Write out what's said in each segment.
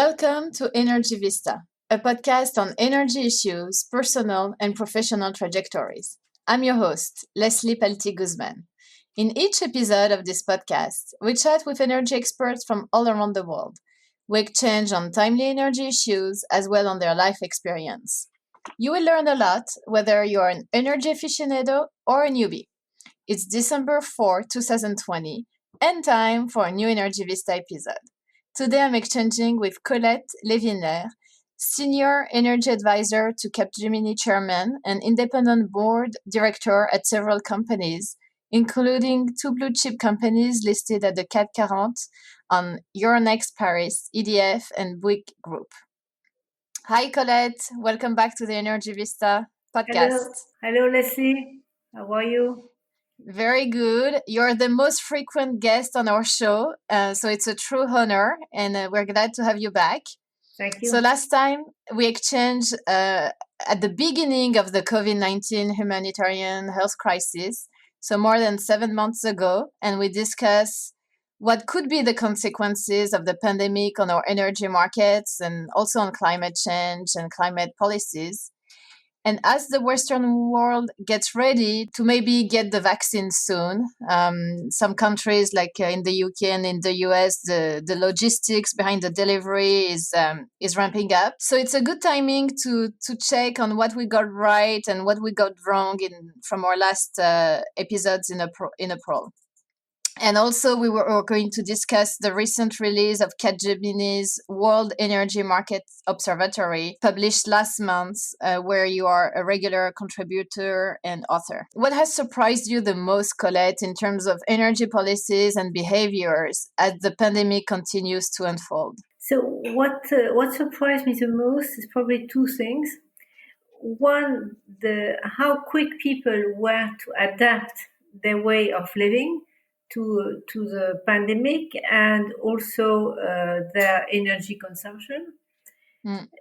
Welcome to Energy Vista, a podcast on energy issues, personal and professional trajectories. I'm your host, Leslie Palti-Guzman. In each episode of this podcast, we chat with energy experts from all around the world. We exchange on timely energy issues as well on their life experience. You will learn a lot whether you're an energy aficionado or a newbie. It's December 4, 2020, and time for a new Energy Vista episode. Today I'm exchanging with Colette Lewiner, Senior Energy Advisor to Capgemini Chairman and Independent Board Director at several companies, including two blue-chip companies listed at the CAC 40 on Euronext Paris, EDF, and Bouygues Group. Hi Colette, welcome back to the Energy Vista podcast. Hello Leslie, how are you? Very good. You're the most frequent guest on our show, so it's a true honor, and we're glad to have you back. Thank you. So last time we exchanged at the beginning of the COVID-19 humanitarian health crisis, so more than 7 months ago, and we discussed what could be the consequences of the pandemic on our energy markets and also on climate change and climate policies. And as the Western world gets ready to maybe get the vaccine soon, some countries like in the UK and in the US, the logistics behind the delivery is ramping up. So it's a good timing to check on what we got right and what we got wrong from our last episodes in April. And also, we were going to discuss the recent release of Capgemini's World Energy Markets Observatory, published last month, where you are a regular contributor and author. What has surprised you the most, Colette, in terms of energy policies and behaviors as the pandemic continues to unfold? So what surprised me the most is probably two things. One, how quick people were to adapt their way of living to the pandemic and also their energy consumption.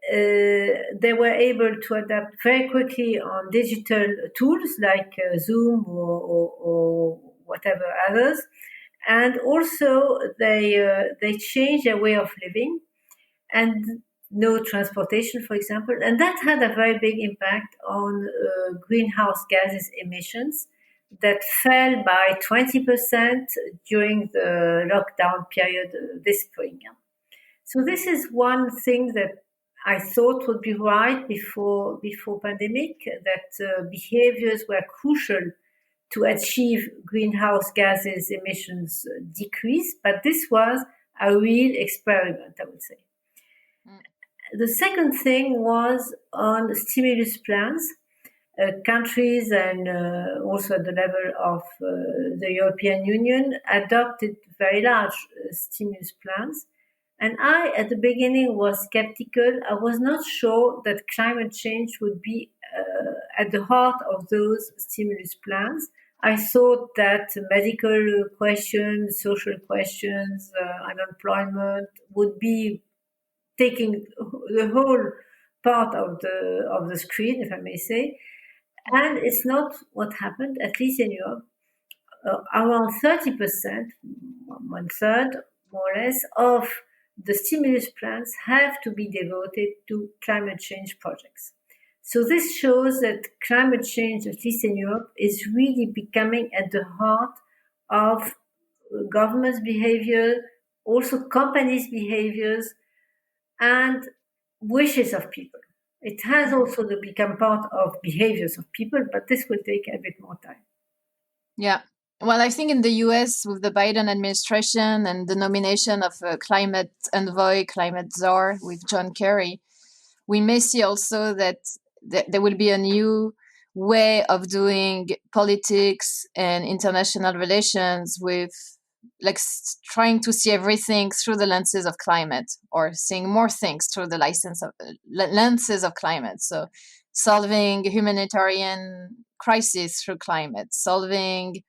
They were able to adapt very quickly on digital tools like Zoom or whatever others, and also they changed their way of living and no transportation, for example, and that had a very big impact on greenhouse gases emissions that fell by 20% during the lockdown period this spring. So this is one thing that I thought would be right before pandemic, that behaviors were crucial to achieve greenhouse gases emissions decrease, but this was a real experiment, I would say. The second thing was on stimulus plans. Countries and also at the level of the European Union adopted very large stimulus plans. And I, at the beginning, was skeptical. I was not sure that climate change would be at the heart of those stimulus plans. I thought that medical questions, social questions, unemployment would be taking the whole part of the screen, if I may say. And it's not what happened, at least in Europe. Around 30%, 1/3 more or less, of the stimulus plans have to be devoted to climate change projects. So this shows that climate change, at least in Europe, is really becoming at the heart of governments' behavior, also companies' behaviors, and wishes of people. It has also to become part of behaviors of people, but this will take a bit more time. Yeah. Well, I think in the US, with the Biden administration and the nomination of a climate envoy, climate czar with John Kerry, we may see also that there will be a new way of doing politics and international relations with trying to see everything through the lenses of climate, or seeing more things through the lenses of climate. So solving humanitarian crises through climate, solving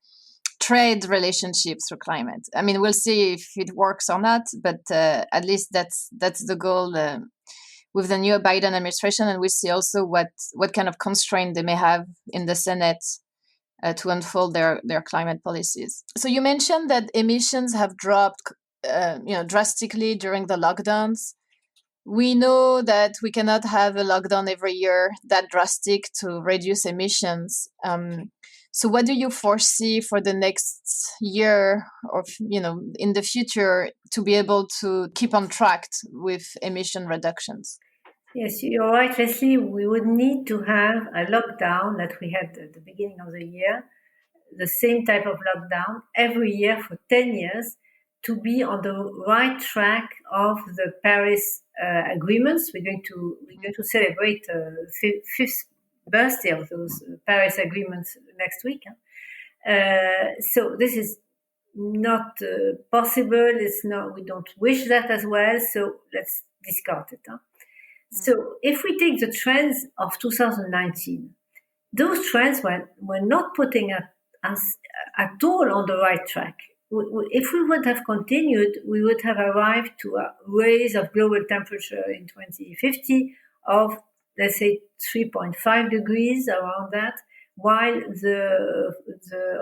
trade relationships through climate. I mean, we'll see if it works or not, but at least that's the goal with the new Biden administration, and we'll see also what kind of constraint they may have in the Senate to unfold their climate policies. So you mentioned that emissions have dropped drastically during the lockdowns. we know that we cannot have a lockdown every year that drastic to reduce emissions. So what do you foresee for the next year, or in the future, to be able to keep on track with emission reductions? Yes, you're right, Leslie. We would need to have a lockdown that we had at the beginning of the year, the same type of lockdown every year for 10 years, to be on the right track of the Paris agreements. We're going to celebrate the fifth birthday of those Paris agreements next week. So this is not possible. It's not. We don't wish that as well. So let's discard it. So if we take the trends of 2019, those trends were not putting us at all on the right track. If we would have continued, we would have arrived to a raise of global temperature in 2050 of, let's say, 3.5 degrees, around that, while the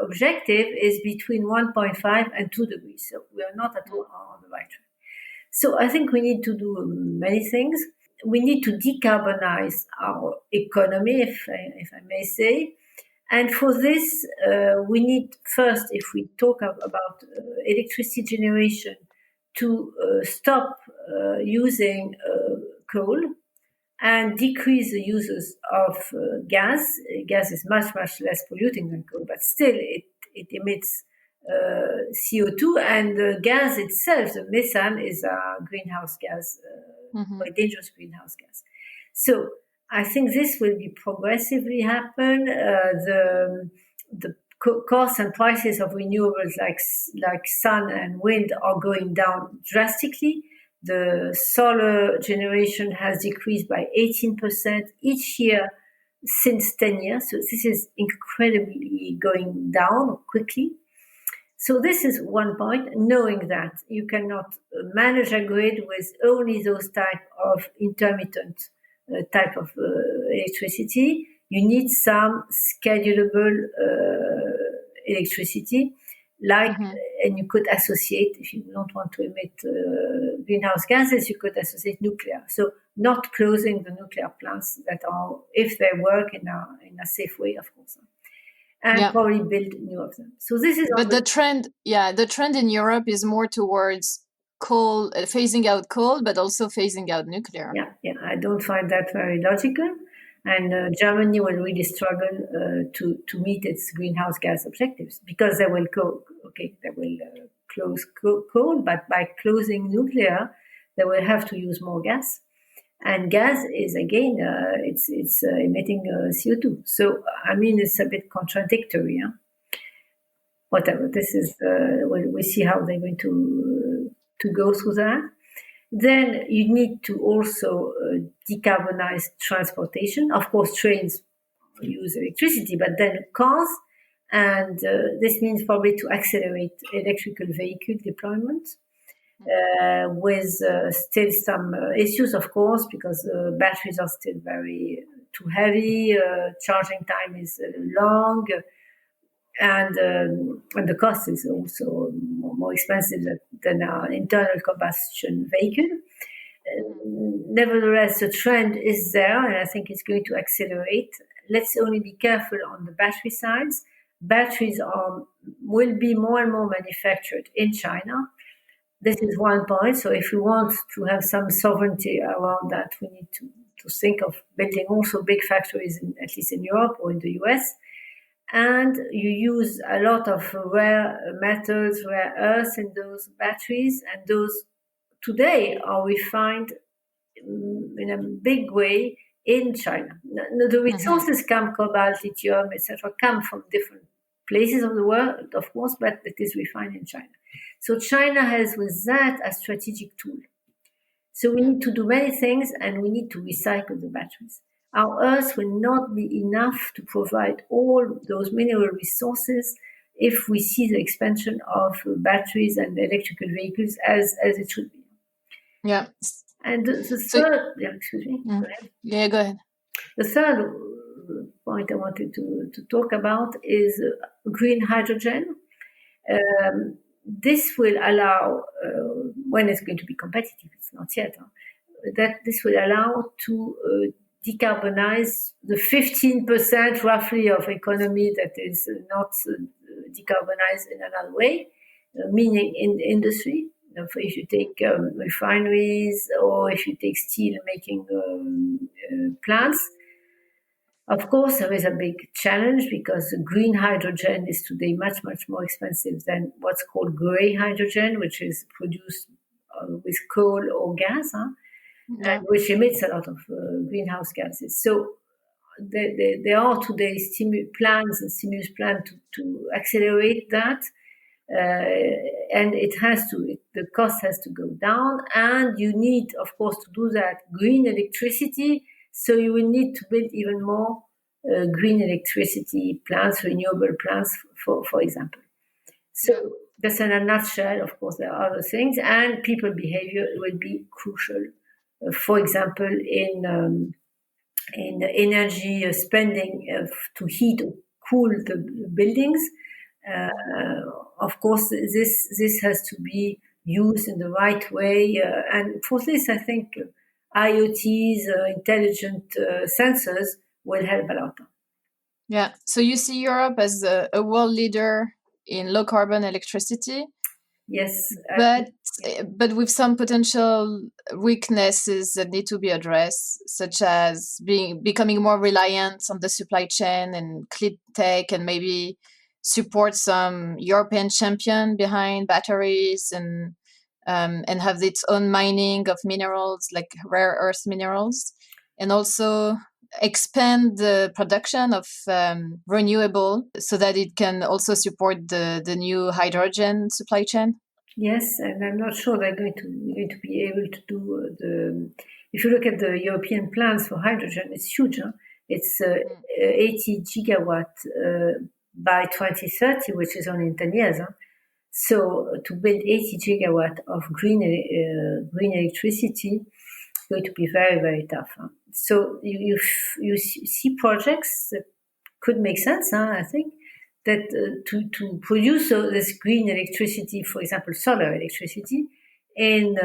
objective is between 1.5 and 2 degrees. So we are not at all on the right track. So I think we need to do many things. We need to decarbonize our economy, if I may say. And for this, we need first, if we talk about electricity generation, to stop using coal and decrease the uses of gas. Gas is much, much less polluting than coal, but still it emits CO2, and the gas itself, the methane, is a greenhouse gas, very dangerous greenhouse gas. So I think this will be progressively happen. The costs and prices of renewables like sun and wind are going down drastically. The solar generation has decreased by 18% each year since 10 years. So this is incredibly going down quickly. So this is one point, knowing that you cannot manage a grid with only those type of intermittent type of electricity. You need some schedulable electricity, and you could associate, if you don't want to emit greenhouse gases, you could associate nuclear. So not closing the nuclear plants that are, if they work in a safe way, of course, and probably build new of them. So this is. But the trend in Europe is more towards coal, phasing out coal, but also phasing out nuclear. Yeah, I don't find that very logical. And Germany will really struggle to meet its greenhouse gas objectives, because they will close coal, but by closing nuclear, they will have to use more gas. And gas is, again, it's emitting CO2. So, I mean, it's a bit contradictory. Whatever, this is, we see how they're going to go through that. Then you need to also decarbonize transportation. Of course, trains use electricity, but then cars. And this means probably to accelerate electrical vehicle deployment. With still some issues, of course, because batteries are still very too heavy, charging time is long, and the cost is also more expensive than an internal combustion vehicle. Nevertheless, the trend is there, and I think it's going to accelerate. Let's only be careful on the battery sides. Batteries will be more and more manufactured in China. This is one point. So if we want to have some sovereignty around that, we need to think of building also big factories, at least in Europe or in the US. And you use a lot of rare metals, rare earths in those batteries, and those today are refined in a big way in China. The resources come, cobalt, lithium, etc., come from different places of the world, of course, but it is refined in China. So China has with that a strategic tool. So we need to do many things, and we need to recycle the batteries. Our earth will not be enough to provide all those mineral resources if we see the expansion of batteries and electrical vehicles as it should be. Yeah. And the third, excuse me. Go ahead. Yeah, go ahead. The third point I wanted to talk about is green hydrogen. This will allow, when it's going to be competitive, it's not yet, that this will allow to decarbonize the 15% roughly of economy that is not decarbonized in another way, meaning in the industry. If you take refineries or if you take steel making plants, of course, there is a big challenge because green hydrogen is today much, much more expensive than what's called gray hydrogen, which is produced with coal or gas, and which emits a lot of greenhouse gases. So there are today plans and stimulus plans to accelerate that. And the cost has to go down. And you need, of course, to do that, green electricity. So you will need to build even more green electricity plants, renewable plants, for example. So that's in a nutshell. Of course, there are other things, and people behavior will be crucial. For example, in energy spending to heat or cool the buildings. Of course, this has to be used in the right way, and for this, I think IoTs, intelligent sensors, will help a lot. Yeah. So you see Europe as a world leader in low carbon electricity. Yes, but with some potential weaknesses that need to be addressed, such as becoming more reliant on the supply chain and clean tech, and maybe support some European champion behind batteries and have its own mining of minerals like rare earth minerals, and also expand the production of renewable so that it can also support the new hydrogen supply chain. Yes, and I'm not sure they're going to be able to do the. If you look at the European plans for hydrogen, it's huge. Huh? It's 80 gigawatt by 2030, which is only in 10 years. Huh? So to build 80 gigawatt of green electricity is going to be very, very tough. Huh? So you see projects that could make sense, I think, that to produce this green electricity, for example, solar electricity, in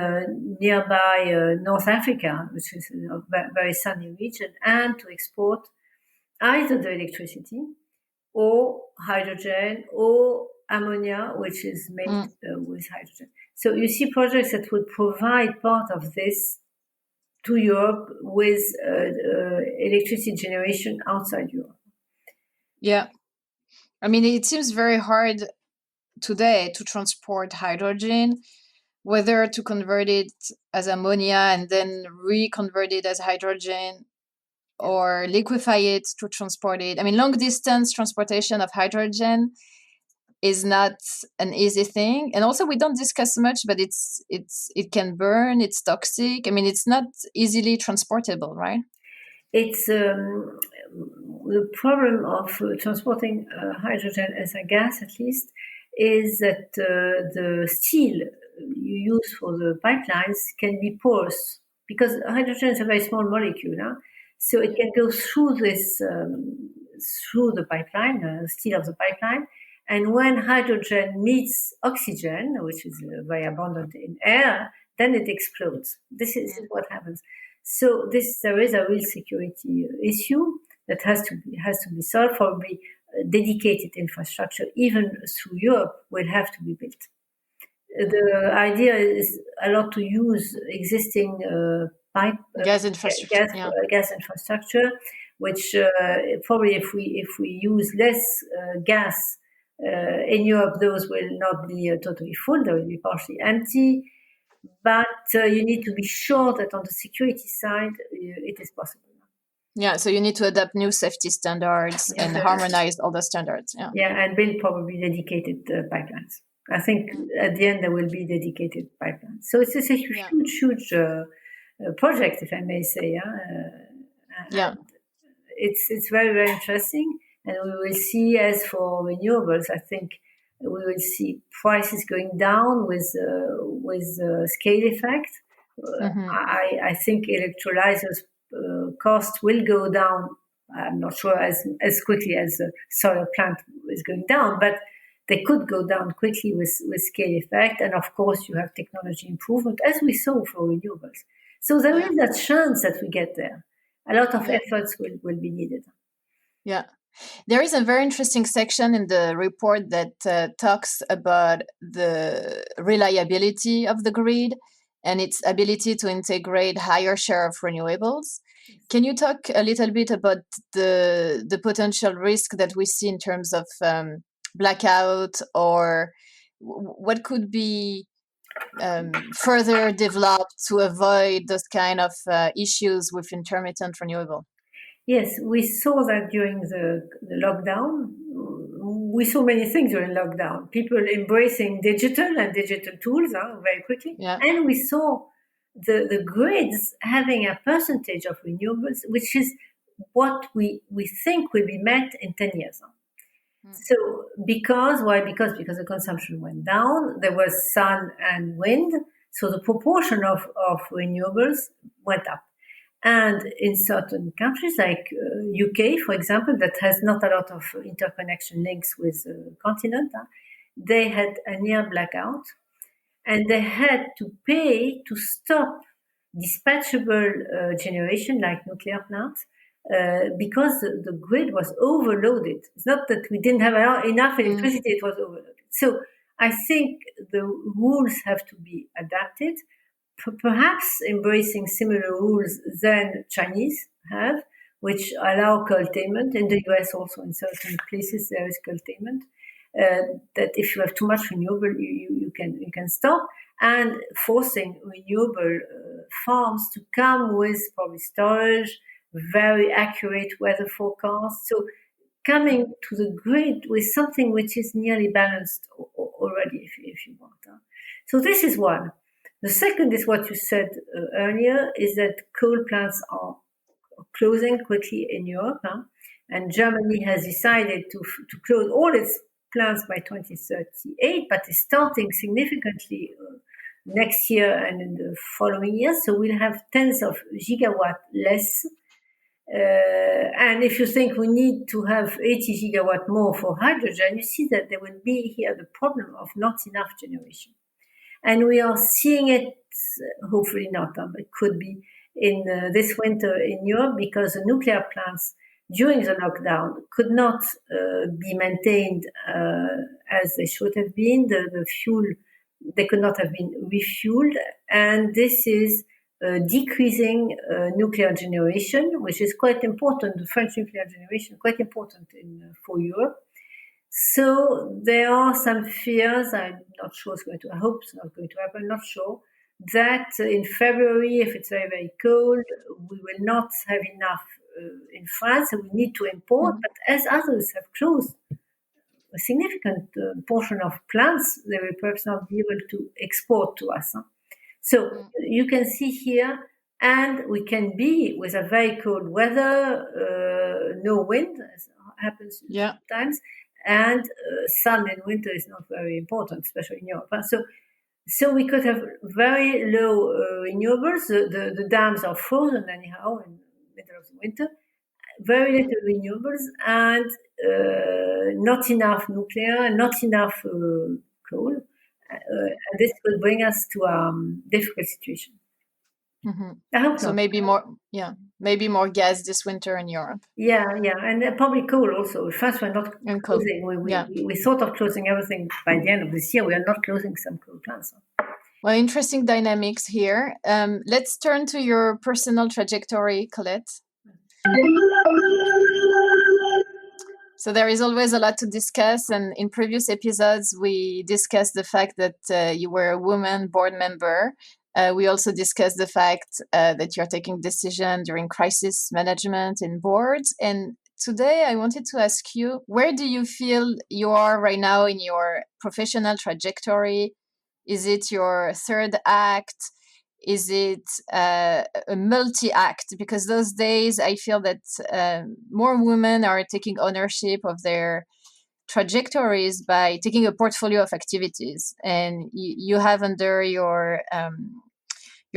nearby North Africa, which is a very sunny region, and to export either the electricity or hydrogen or ammonia, which is made with hydrogen. So you see projects that would provide part of this to Europe with electricity generation outside Europe. Yeah. I mean, it seems very hard today to transport hydrogen, whether to convert it as ammonia and then reconvert it as hydrogen, or liquefy it to transport it. I mean, long distance transportation of hydrogen is not an easy thing, and also we don't discuss much, but it can burn, it's toxic. I mean, it's not easily transportable, right? It's the problem of transporting hydrogen as a gas, at least, is that the steel you use for the pipelines can be porous, because hydrogen is a very small molecule, so it can go through this through the pipeline, steel of the pipeline, and when hydrogen meets oxygen, which is very abundant in air, then it explodes. This is what happens. So there is a real security issue that has to be solved. Probably dedicated infrastructure, even through Europe, will have to be built. The idea is a lot to use existing gas infrastructure, gas infrastructure, which probably if we use less gas in Europe, those will not be totally full; they will be partially empty. But you need to be sure that on the security side, it is possible. Yeah, so you need to adapt new safety standards and harmonize all the standards. Yeah, and build probably dedicated pipelines. I think at the end there will be dedicated pipelines. So it's a huge project, if I may say. It's very, very interesting, and we will see. As for renewables, I think we will see prices going down with scale effect. I think electrolyzers cost will go down. I'm not sure as quickly as the solar plant is going down, but they could go down quickly with scale effect. And of course, you have technology improvement, as we saw for renewables. So there is a chance that we get there. A lot of Yeah. efforts will be needed. Yeah. There is a very interesting section in the report that talks about the reliability of the grid and its ability to integrate higher share of renewables. Can you talk a little bit about the potential risk that we see in terms of blackout, or what could be further developed to avoid those kind of issues with intermittent renewable? Yes, we saw that during the lockdown. We saw many things during lockdown. People embracing digital tools very quickly. Yeah. And we saw the grids having a percentage of renewables, which is what we think will be met in 10 years. So why? Because the consumption went down, there was sun and wind, so the proportion of renewables went up. And in certain countries like UK, for example, that has not a lot of interconnection links with the continent, they had a near blackout, and they had to pay to stop dispatchable generation like nuclear plants because the grid was overloaded. It's not that we didn't have enough electricity, it was overloaded. So I think the rules have to be adapted, perhaps embracing similar rules than Chinese have, which allow curtailment. In the US also, in certain places, there is curtailment. That if you have too much renewable, you can stop, and forcing renewable farms to come with probably storage, very accurate weather forecasts. So coming to the grid with something which is nearly balanced already, if you want. So this is one. The second is what you said earlier, is that coal plants are closing quickly in Europe, and Germany has decided to close all its plants by 2038, but is starting significantly next year and in the following years. So we'll have tens of gigawatt less. And if you think we need to have 80 gigawatt more for hydrogen, you see that there will be here the problem of not enough generation. And we are seeing it, hopefully not, but it could be in this winter in Europe, because the nuclear plants during the lockdown could not be maintained as they should have been. The fuel, they could not have been refueled. And this is decreasing nuclear generation, which is quite important. The French nuclear generation, quite important for Europe. So there are some fears. I'm not sure it's going to. I hope it's not going to happen. Not sure that in February, if it's very very cold, we will not have enough in France, and we need to import. But as others have closed a significant portion of plants, they will perhaps not be able to export to us. So you can see here, and we can be with a very cold weather, no wind, as happens sometimes. And sun in winter is not very important, especially in Europe. So we could have very low renewables. The dams are frozen anyhow in the middle of the winter. Very little renewables, and not enough nuclear, not enough coal. And this will bring us to a difficult situation. I hope so. not. Maybe more gas this winter in Europe. Yeah, and probably coal also. First, we're not closing. We thought of closing everything by the end of this year. We are not closing some coal plants. Well, interesting dynamics here. Let's turn to your personal trajectory, Colette. So there is always a lot to discuss, and in previous episodes, we discussed the fact that you were a woman board member. We also discussed the fact that you're taking decisions during crisis management in boards. And today I wanted to ask you, where do you feel you are right now in your professional trajectory? Is it your third act? Is it a multi-act? Because those days I feel that more women are taking ownership of their trajectories by taking a portfolio of activities. And you have under your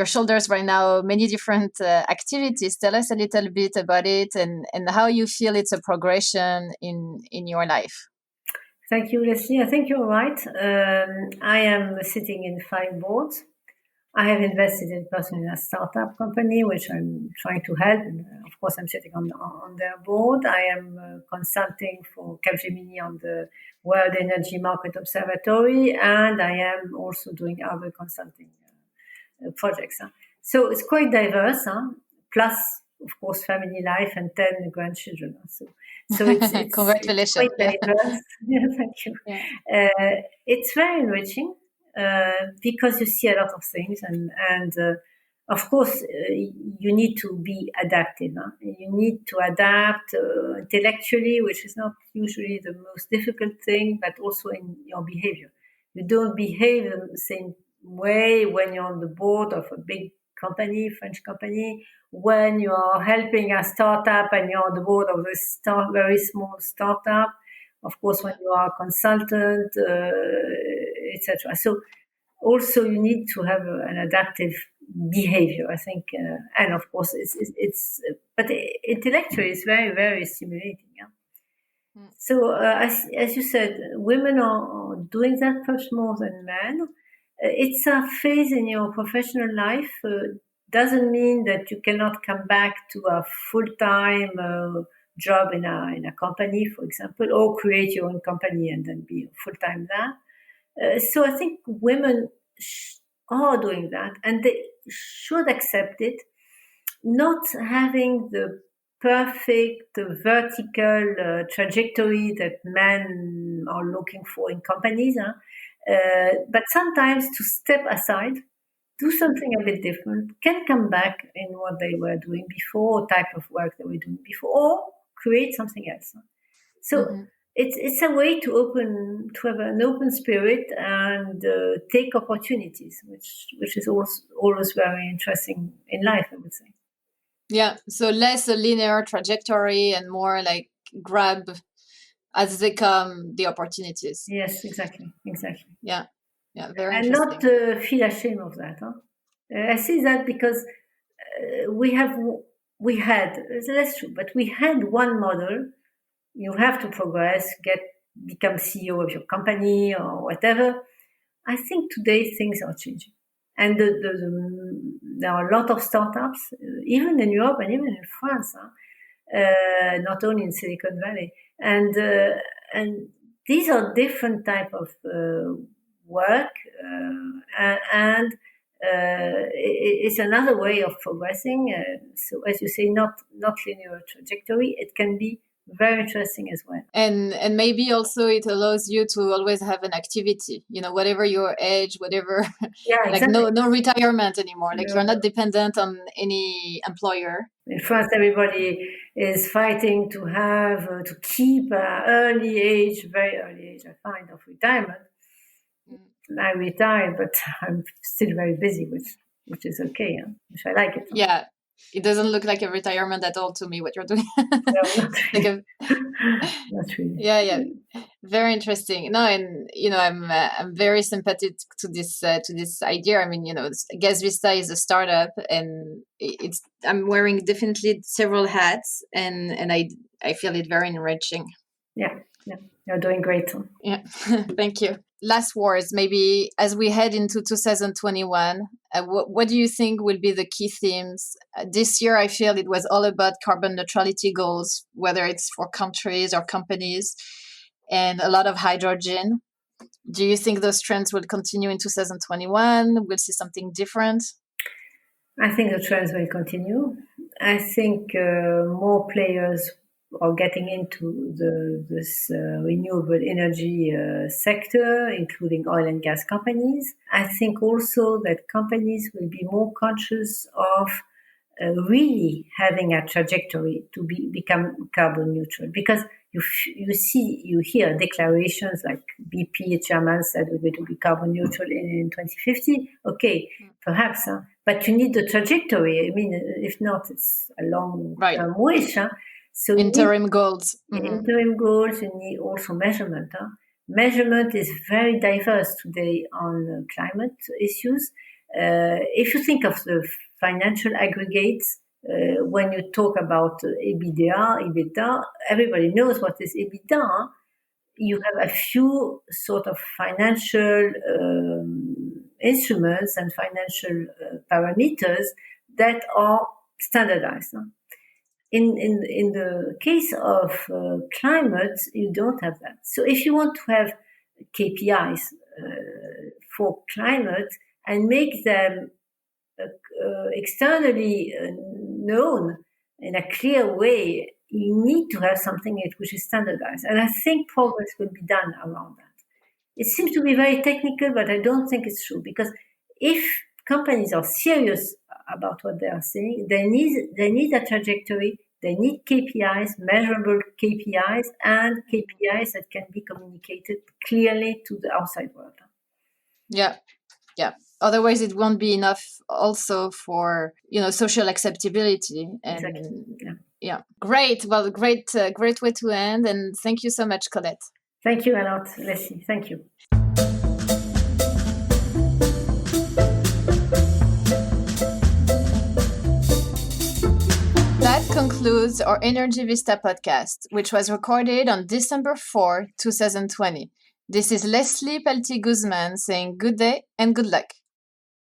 shoulders right now many different activities. Tell us a little bit about it and how you feel it's a progression in your life. Thank you, Leslie. I think you're right. I am sitting in 5 boards. I have invested in personally in a startup company, which I'm trying to help. And of course, I'm sitting on their board. I am consulting for Capgemini on the World Energy Markets Observatory, and I am also doing other consulting projects. So it's quite diverse. Plus, of course, family life and 10 grandchildren. So it's Congratulations. quite diverse. Yeah, thank you. Yeah. It's very enriching because you see a lot of things, and of course, you need to be adaptive. You need to adapt intellectually, which is not usually the most difficult thing, but also in your behavior. You don't behave the same way when you're on the board of a big company, French company, when you are helping a startup and you're on the board of a very small startup. Of course, when you are a consultant, etc. So also you need to have an adaptive behavior, I think, and of course but intellectually it's very, very stimulating. Yeah? So as you said, women are doing that much more than men. It's a phase in your professional life. Doesn't mean that you cannot come back to a full-time job in a company, for example, or create your own company and then be full-time there. So I think women are doing that, and they should accept it, not having the perfect vertical trajectory that men are looking for in companies, but sometimes to step aside, do something a bit different, can come back in what they were doing before, or type of work they were doing before, or create something else. So it's a way to have an open spirit and take opportunities, which is also always very interesting in life, I would say. Yeah, so less a linear trajectory and more like grab as they come the opportunities. Yes, exactly. Yeah, very and interesting. not feel ashamed of that. I see that because we had, that's true, but we had one model. You have to progress, become CEO of your company or whatever. I think today things are changing. And there are a lot of startups, even in Europe and even in France, not only in Silicon Valley. And these are different type of work, and it's another way of progressing. So as you say, not linear trajectory. It can be very interesting as well. And maybe also it allows you to always have an activity, whatever your age, whatever, Yeah, like exactly. no retirement anymore. Like you're not dependent on any employer. In France, everybody is fighting to have, to keep very early age, I find, of retirement. I retired, but I'm still very busy, which is okay, which I like it. Yeah. It doesn't look like a retirement at all to me, what you're doing. No, not really. Not really. Yeah. Very interesting. No, and I'm very sympathetic to this idea. I mean, Gas Vista is a startup, and I'm wearing definitely several hats, and I feel it very enriching. Yeah, you're doing great. Yeah, thank you. Last words, maybe as we head into 2021, what do you think will be the key themes? This year, I feel it was all about carbon neutrality goals, whether it's for countries or companies, and a lot of hydrogen. Do you think those trends will continue in 2021? We'll see something different? I think the trends will continue. I think more players are getting into this renewable energy sector, including oil and gas companies. I think also that companies will be more conscious of really having a trajectory to become carbon neutral, because you hear declarations like BP chairman said we're going to be carbon neutral in 2050. Okay, perhaps, but you need the trajectory. I mean, if not, it's a long-term wish. So interim goals. Interim goals. You need also measurement. Measurement is very diverse today on climate issues. If you think of the financial aggregates, when you talk about EBITDA, everybody knows what is EBITDA. You have a few sort of financial instruments and financial parameters that are standardized. In the case of climate, you don't have that. So if you want to have KPIs for climate and make them externally known in a clear way, you need to have something which is standardized. And I think progress will be done around that. It seems to be very technical, but I don't think it's true, because if companies are serious about what they are saying, they need a trajectory, they need KPIs, measurable KPIs, and KPIs that can be communicated clearly to the outside world. Yeah. Otherwise, it won't be enough also for, social acceptability. And exactly. Yeah. Great. Well, great way to end. And thank you so much, Colette. Thank you a lot, Leslie. Thank you. That concludes our Energy Vista podcast, which was recorded on December 4, 2020. This is Leslie Palti-Guzman saying good day and good luck.